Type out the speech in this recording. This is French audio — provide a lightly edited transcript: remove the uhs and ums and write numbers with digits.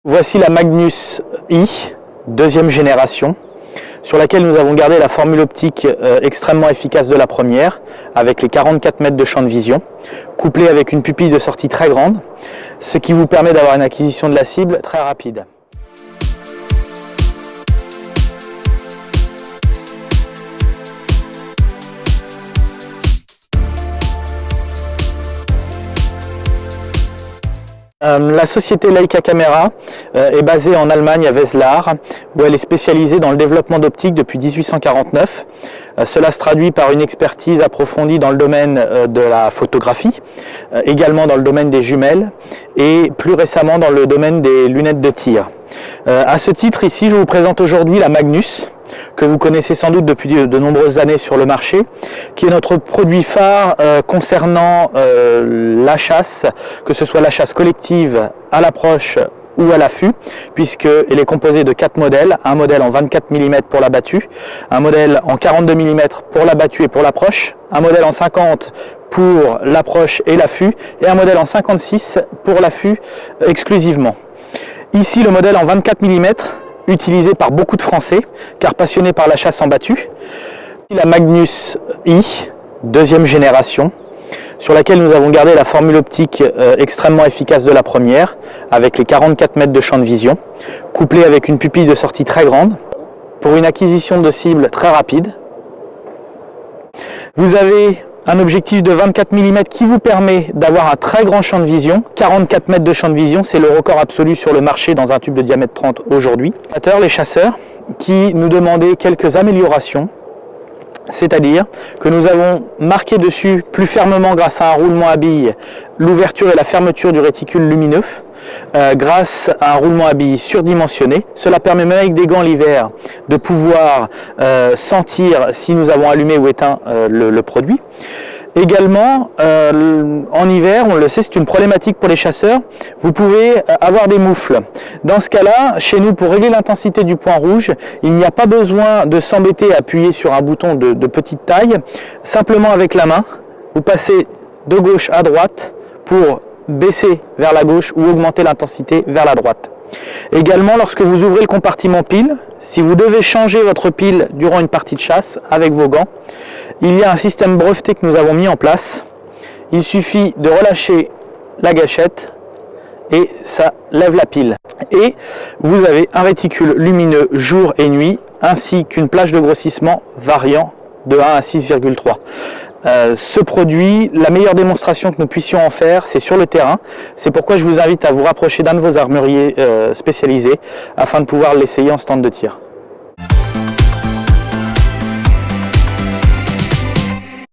Voici la Magnus I, deuxième génération, sur laquelle nous avons gardé la formule optique extrêmement efficace de la première, avec les 44 mètres de champ de vision, couplée avec une pupille de sortie très grande, ce qui vous permet d'avoir une acquisition de la cible très rapide. La société Leica Camera est basée en Allemagne à Wetzlar, où elle est spécialisée dans le développement d'optique depuis 1849. Cela se traduit par une expertise approfondie dans le domaine de la photographie, également dans le domaine des jumelles et plus récemment dans le domaine des lunettes de tir. À ce titre, ici, je vous présente aujourd'hui la Magnus, que vous connaissez sans doute depuis de nombreuses années sur le marché, qui est notre produit phare concernant la chasse, que ce soit la chasse collective à l'approche ou à l'affût, puisqu'elle est composée de 4 modèles, un modèle en 24 mm pour la battue, un modèle en 42 mm pour la battue et pour l'approche, un modèle en 50 pour l'approche et l'affût, et un modèle en 56 pour l'affût exclusivement. Ici, le modèle en 24 mm, utilisé par beaucoup de Français, car passionnés par la chasse en battue. La Magnus I, deuxième génération, sur laquelle nous avons gardé la formule optique extrêmement efficace de la première, avec les 44 mètres de champ de vision, couplée avec une pupille de sortie très grande, pour une acquisition de cible très rapide. Vous avez un objectif de 24 mm qui vous permet d'avoir un très grand champ de vision. 44 mètres de champ de vision, c'est le record absolu sur le marché dans un tube de diamètre 30 aujourd'hui. Les chasseurs qui nous demandaient quelques améliorations, c'est-à-dire que nous avons marqué dessus plus fermement grâce à un roulement à billes l'ouverture et la fermeture du réticule lumineux, grâce à un roulement à billes surdimensionné. Cela permet même avec des gants l'hiver de pouvoir sentir si nous avons allumé ou éteint le produit. Également, en hiver, on le sait, c'est une problématique pour les chasseurs, vous pouvez avoir des moufles. Dans ce cas-là, chez nous, pour régler l'intensité du point rouge, il n'y a pas besoin de s'embêter à appuyer sur un bouton de petite taille. Simplement avec la main, vous passez de gauche à droite pour baisser vers la gauche ou augmenter l'intensité vers la droite. Également, lorsque vous ouvrez le compartiment pile, si vous devez changer votre pile durant une partie de chasse avec vos gants, il y a un système breveté que nous avons mis en place. Il suffit de relâcher la gâchette et ça lève la pile. Et vous avez un réticule lumineux jour et nuit, ainsi qu'une plage de grossissement variant de 1 à 6,3. Ce produit, la meilleure démonstration que nous puissions en faire, c'est sur le terrain. C'est pourquoi je vous invite à vous rapprocher d'un de vos armuriers spécialisés afin de pouvoir l'essayer en stand de tir.